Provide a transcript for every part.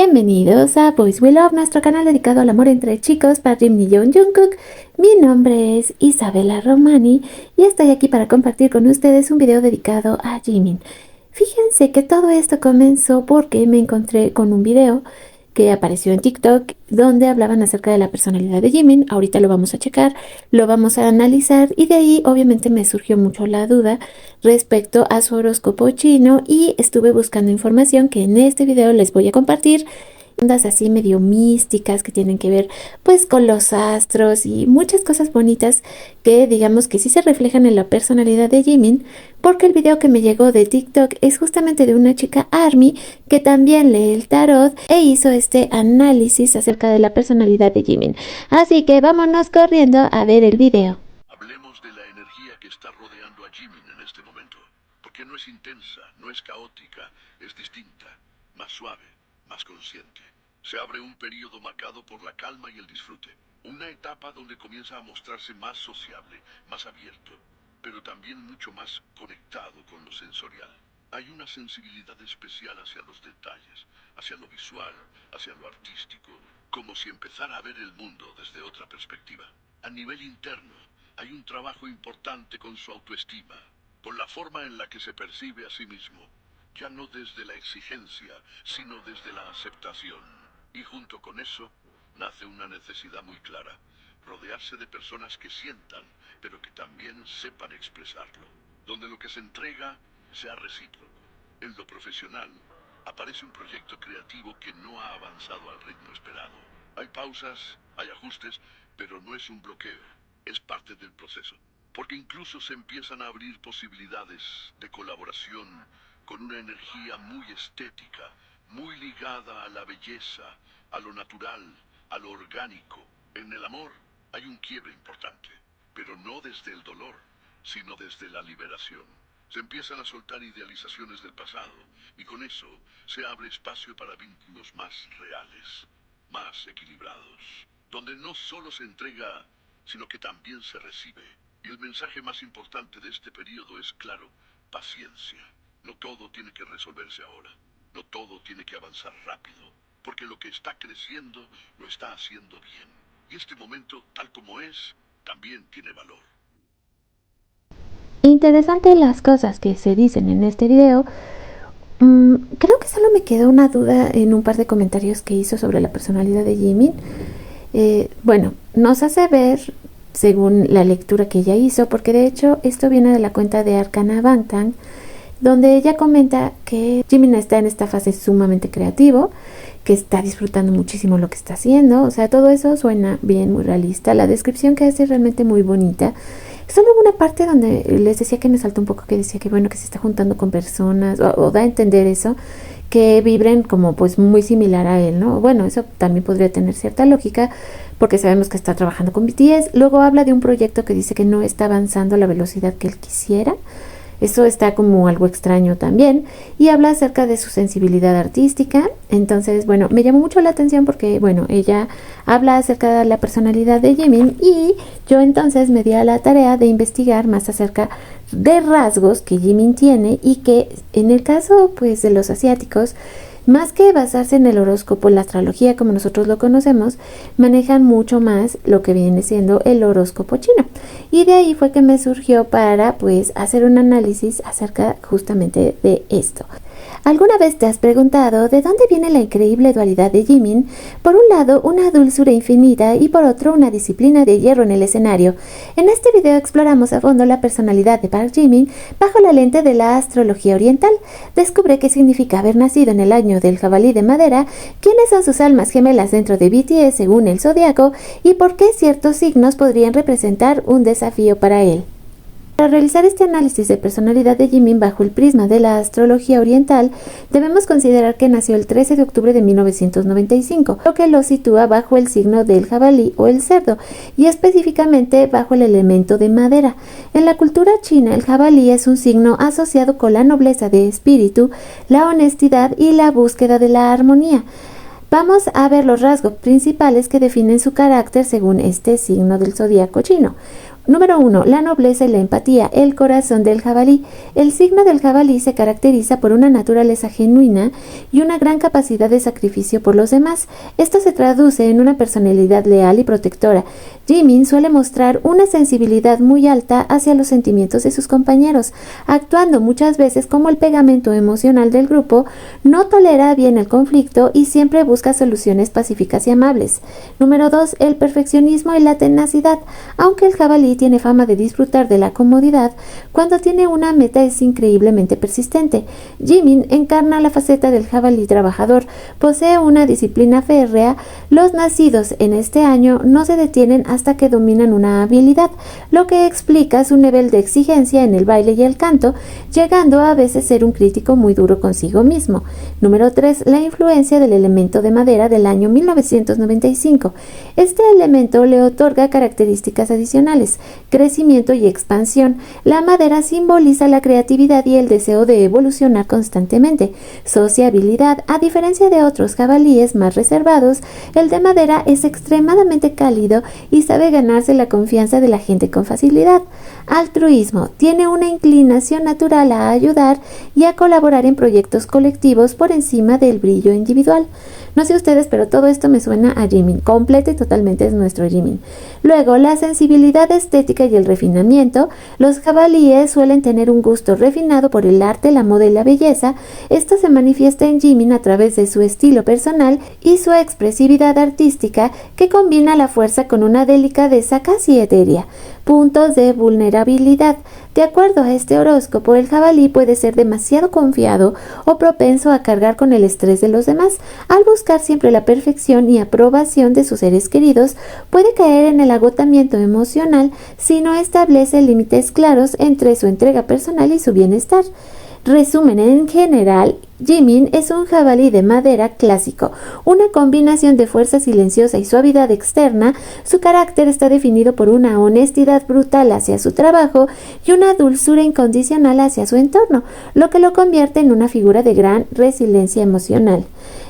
Bienvenidos a Boys We Love, nuestro canal dedicado al amor entre chicos para Jimin y Jungkook. Mi nombre es Isabela Romani y estoy aquí para compartir con ustedes un video dedicado a Jimin. Fíjense que todo esto comenzó porque me encontré con un video que apareció en TikTok donde hablaban acerca de la personalidad de Jimin. Ahorita lo vamos a checar, lo vamos a analizar y de ahí obviamente me surgió mucho la duda respecto a su horóscopo chino y estuve buscando información que en este video les voy a compartir. Ondas así medio místicas que tienen que ver pues con los astros y muchas cosas bonitas que digamos que sí se reflejan en la personalidad de Jimin, porque el video que me llegó de TikTok es justamente de una chica ARMY que también lee el tarot e hizo este análisis acerca de la personalidad de Jimin. Así que vámonos corriendo a ver el video. Hablemos de la energía que está rodeando a Jimin en este momento, porque no es intensa, no es caótica, es distinta, más suave, más consciente. Se abre un periodo marcado por la calma y el disfrute. Una etapa donde comienza a mostrarse más sociable, más abierto, pero también mucho más conectado con lo sensorial. Hay una sensibilidad especial hacia los detalles, hacia lo visual, hacia lo artístico, como si empezara a ver el mundo desde otra perspectiva. A nivel interno, hay un trabajo importante con su autoestima, con la forma en la que se percibe a sí mismo, ya no desde la exigencia, sino desde la aceptación. Y junto con eso, nace una necesidad muy clara, rodearse de personas que sientan, pero que también sepan expresarlo, donde lo que se entrega sea recíproco. En lo profesional, aparece un proyecto creativo que no ha avanzado al ritmo esperado. Hay pausas, hay ajustes, pero no es un bloqueo, es parte del proceso. Porque incluso se empiezan a abrir posibilidades de colaboración con una energía muy estética, muy ligada a la belleza, a lo natural, a lo orgánico. En el amor hay un quiebre importante, pero no desde el dolor, sino desde la liberación. Se empiezan a soltar idealizaciones del pasado, y con eso se abre espacio para vínculos más reales, más equilibrados, donde no solo se entrega, sino que también se recibe. Y el mensaje más importante de este periodo es claro: paciencia. No todo tiene que resolverse ahora, no todo tiene que avanzar rápido, porque lo que está creciendo lo está haciendo bien. Y este momento, tal como es, también tiene valor. Interesante las cosas que se dicen en este video. Creo que solo me quedó una duda en un par de comentarios que hizo sobre la personalidad de Jimin. Bueno, nos hace ver según la lectura que ella hizo, porque de hecho esto viene de la cuenta de Arcana Bangtan, donde ella comenta que Jimin está en esta fase sumamente creativo, que está disfrutando muchísimo lo que está haciendo. O sea, todo eso suena bien, muy realista. La descripción que hace es realmente muy bonita. Solo una parte donde les decía que me saltó un poco, que decía que bueno, que se está juntando con personas, o da a entender eso, que vibren como pues muy similar a él, ¿no? Bueno, eso también podría tener cierta lógica, porque sabemos que está trabajando con BTS. Luego habla de un proyecto que dice que no está avanzando a la velocidad que él quisiera. Eso está como algo extraño también. Y habla acerca de su sensibilidad artística. Entonces, bueno, me llamó mucho la atención porque, bueno, ella habla acerca de la personalidad de Jimin. Y yo entonces me di a la tarea de investigar más acerca de rasgos que Jimin tiene. Y que en el caso, pues, de los asiáticos, más que basarse en el horóscopo, la astrología como nosotros lo conocemos, manejan mucho más lo que viene siendo el horóscopo chino. Y de ahí fue que me surgió para pues hacer un análisis acerca justamente de esto. ¿Alguna vez te has preguntado de dónde viene la increíble dualidad de Jimin? Por un lado, una dulzura infinita y por otro, una disciplina de hierro en el escenario. En este video exploramos a fondo la personalidad de Park Jimin bajo la lente de la astrología oriental. Descubre qué significa haber nacido en el año del jabalí de madera, quiénes son sus almas gemelas dentro de BTS según el zodiaco y por qué ciertos signos podrían representar un desafío para él. Para realizar este análisis de personalidad de Jimin bajo el prisma de la astrología oriental, debemos considerar que nació el 13 de octubre de 1995, lo que lo sitúa bajo el signo del jabalí o el cerdo, y específicamente bajo el elemento de madera. En la cultura china, el jabalí es un signo asociado con la nobleza de espíritu, la honestidad y la búsqueda de la armonía. Vamos a ver los rasgos principales que definen su carácter según este signo del zodiaco chino. Número 1. La nobleza y la empatía, el corazón del jabalí. El signo del jabalí se caracteriza por una naturaleza genuina y una gran capacidad de sacrificio por los demás. Esto se traduce en una personalidad leal y protectora. Jimin suele mostrar una sensibilidad muy alta hacia los sentimientos de sus compañeros, actuando muchas veces como el pegamento emocional del grupo, no tolera bien el conflicto y siempre busca soluciones pacíficas y amables. Número 2. El perfeccionismo y la tenacidad. Aunque el jabalí tiene fama de disfrutar de la comodidad, cuando tiene una meta es increíblemente persistente. Jimin encarna la faceta del jabalí trabajador, posee una disciplina férrea. Los nacidos en este año no se detienen hasta que dominan una habilidad, lo que explica su nivel de exigencia en el baile y el canto, llegando a veces ser un crítico muy duro consigo mismo. Número 3. La influencia del elemento de madera del año 1995. Este elemento le otorga características adicionales: crecimiento y expansión. La madera simboliza la creatividad y el deseo de evolucionar constantemente. Sociabilidad. A diferencia de otros jabalíes más reservados, el de madera es extremadamente cálido y sabe ganarse la confianza de la gente con facilidad. Altruismo. Tiene una inclinación natural a ayudar y a colaborar en proyectos colectivos por encima del brillo individual. No sé ustedes, pero todo esto me suena a Jimin. Completo y totalmente es nuestro Jimin. Luego, la sensibilidad estética y el refinamiento. Los jabalíes suelen tener un gusto refinado por el arte, la moda y la belleza. Esto se manifiesta en Jimin a través de su estilo personal y su expresividad artística, que combina la fuerza con una delicadeza casi etérea. Puntos de vulnerabilidad. De acuerdo a este horóscopo, el jabalí puede ser demasiado confiado o propenso a cargar con el estrés de los demás. Al buscar siempre la perfección y aprobación de sus seres queridos, puede caer en el agotamiento emocional si no establece límites claros entre su entrega personal y su bienestar. Resumen, en general, Jimin es un jabalí de madera clásico, una combinación de fuerza silenciosa y suavidad externa. Su carácter está definido por una honestidad brutal hacia su trabajo y una dulzura incondicional hacia su entorno, lo que lo convierte en una figura de gran resiliencia emocional.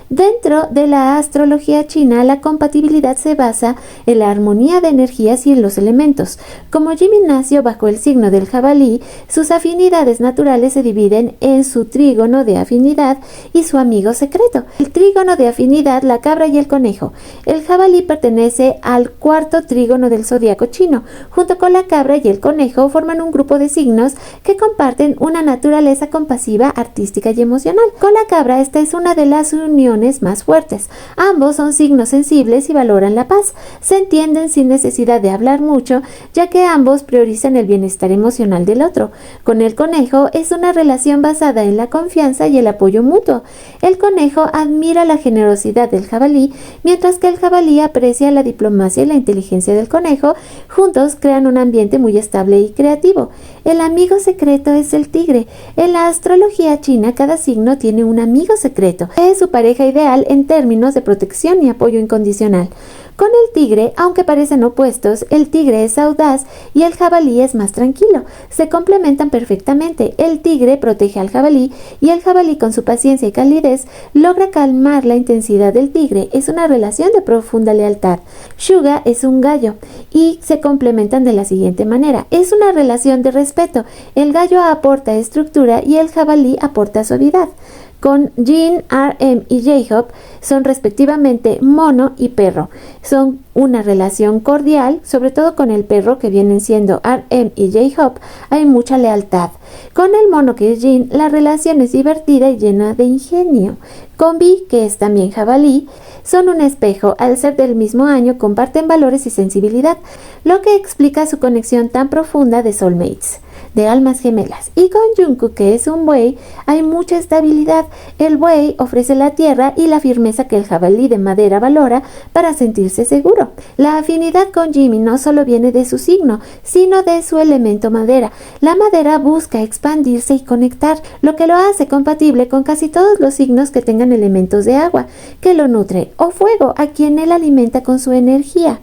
Dentro de la astrología china, la compatibilidad se basa en la armonía de energías y en los elementos. Como Jimin nació bajo el signo del jabalí, sus afinidades naturales se dividen en su trígono de afinidad y su amigo secreto. El trígono de afinidad, la cabra y el conejo. El jabalí pertenece al cuarto trígono del zodiaco chino. Junto con la cabra y el conejo forman un grupo de signos que comparten una naturaleza compasiva, artística y emocional. Con la cabra, esta es una de las uniones más fuertes. Ambos son signos sensibles y valoran la paz. Se entienden sin necesidad de hablar mucho, ya que ambos priorizan el bienestar emocional del otro. Con el conejo es una relación basada en la confianza y el apoyo mutuo. El conejo admira la generosidad del jabalí, mientras que el jabalí aprecia la diplomacia y la inteligencia del conejo. Juntos crean un ambiente muy estable y creativo. El amigo secreto es el tigre. En la astrología china, cada signo tiene un amigo secreto. Es su pareja ideal en términos de protección y apoyo incondicional. Con el tigre, aunque parecen opuestos, el tigre es audaz y el jabalí es más tranquilo. Se complementan perfectamente. El tigre protege al jabalí y el jabalí, con su paciencia y calidez, logra calmar la intensidad del tigre. Es una relación de profunda lealtad. Suga es un gallo y se complementan de la siguiente manera. Es una relación de respeto. El gallo aporta estructura y el jabalí aporta suavidad. Con Jin, RM y J-Hope son respectivamente mono y perro. Son una relación cordial, sobre todo con el perro, que vienen siendo RM y J-Hope. Hay mucha lealtad. Con el mono, que es Jin, la relación es divertida y llena de ingenio. Con Vi, que es también jabalí, son un espejo. Al ser del mismo año, comparten valores y sensibilidad, lo que explica su conexión tan profunda de soulmates, de almas gemelas. Y con Jungkook, que es un buey, hay mucha estabilidad. El buey ofrece la tierra y la firmeza que el jabalí de madera valora para sentirse seguro. La afinidad con Jimin no solo viene de su signo, sino de su elemento madera. La madera busca expandirse y conectar, lo que lo hace compatible con casi todos los signos que tengan elementos de agua, que lo nutre, o fuego, a quien él alimenta con su energía.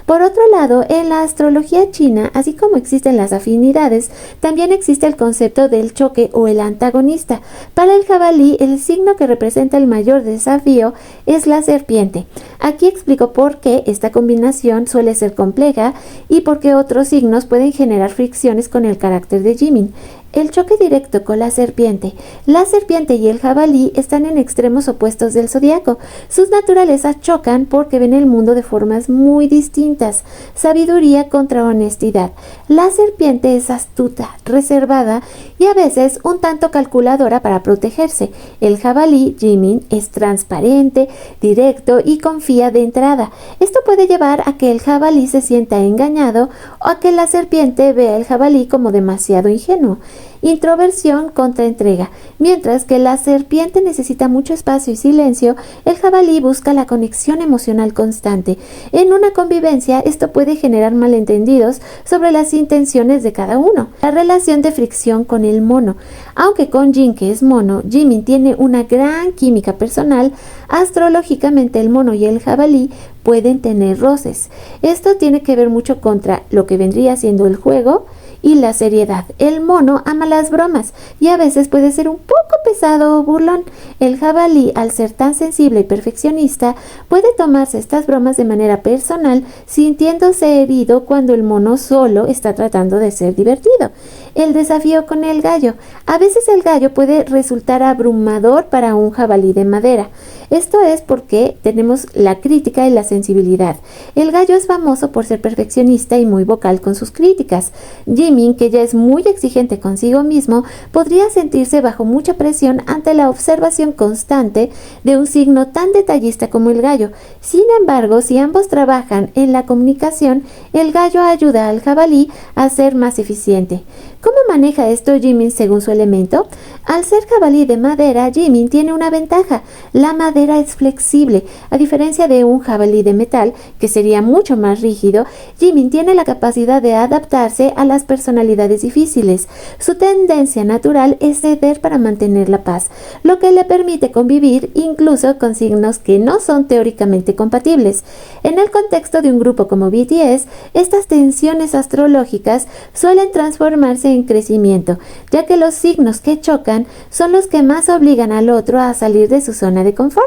Por otro lado, en la astrología china, así como existen las afinidades, también existe el concepto del choque o el antagonista. Para el jabalí, el signo que representa el mayor desafío es la serpiente. Aquí explico por qué esta combinación suele ser compleja y por qué otros signos pueden generar fricciones con el carácter de Jimin. El choque directo con la serpiente. La serpiente y el jabalí están en extremos opuestos del zodiaco. Sus naturalezas chocan porque ven el mundo de formas muy distintas. Sabiduría contra honestidad. La serpiente es astuta, reservada y a veces un tanto calculadora para protegerse. El jabalí, Jimin, es transparente, directo y confía de entrada. Esto puede llevar a que el jabalí se sienta engañado o a que la serpiente vea el jabalí como demasiado ingenuo. Introversión contra entrega. Mientras que la serpiente necesita mucho espacio y silencio, el jabalí busca la conexión emocional constante. En una convivencia, esto puede generar malentendidos sobre las intenciones de cada uno. La relación de fricción con el mono. Aunque con Jin, que es mono, Jimin tiene una gran química personal, astrológicamente el mono y el jabalí pueden tener roces. Esto tiene que ver mucho contra lo que vendría siendo el juego y la seriedad. El mono ama las bromas y a veces puede ser un poco pesado o burlón. El jabalí, al ser tan sensible y perfeccionista, puede tomarse estas bromas de manera personal, sintiéndose herido cuando el mono solo está tratando de ser divertido. El desafío con el gallo. A veces el gallo puede resultar abrumador para un jabalí de madera. Esto es porque tenemos la crítica y la sensibilidad. El gallo es famoso por ser perfeccionista y muy vocal con sus críticas. Jimin, que ya es muy exigente consigo mismo, podría sentirse bajo mucha presión ante la observación constante de un signo tan detallista como el gallo. Sin embargo, si ambos trabajan en la comunicación, el gallo ayuda al jabalí a ser más eficiente. ¿Cómo maneja esto Jimin según su elemento? Al ser jabalí de madera, Jimin tiene una ventaja. La madera es flexible. A diferencia de un jabalí de metal, que sería mucho más rígido, Jimin tiene la capacidad de adaptarse a las personalidades difíciles. Su tendencia natural es ceder para mantener la paz, lo que le permite convivir incluso con signos que no son teóricamente compatibles. En el contexto de un grupo como BTS, estas tensiones astrológicas suelen transformarse en crecimiento, ya que los signos que chocan son los que más obligan al otro a salir de su zona de confort.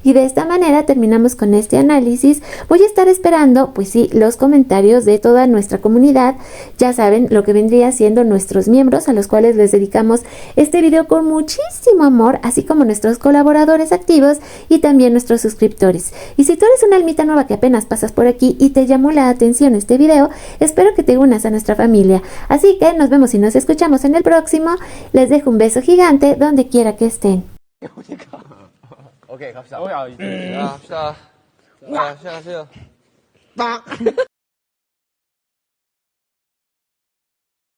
Y de esta manera terminamos con este análisis. Voy a estar esperando, pues sí, los comentarios de toda nuestra comunidad. Ya saben lo que vendría siendo nuestros miembros, a los cuales les dedicamos este video con muchísimo amor, así como nuestros colaboradores activos y también nuestros suscriptores. Y si tú eres una almita nueva que apenas pasas por aquí y te llamó la atención este video, espero que te unas a nuestra familia. Así que nos vemos y nos escuchamos en el próximo. Les dejo un beso gigante donde quiera que estén. 오케이 갑시다. 자, 갑시다. 자, 시작하세요.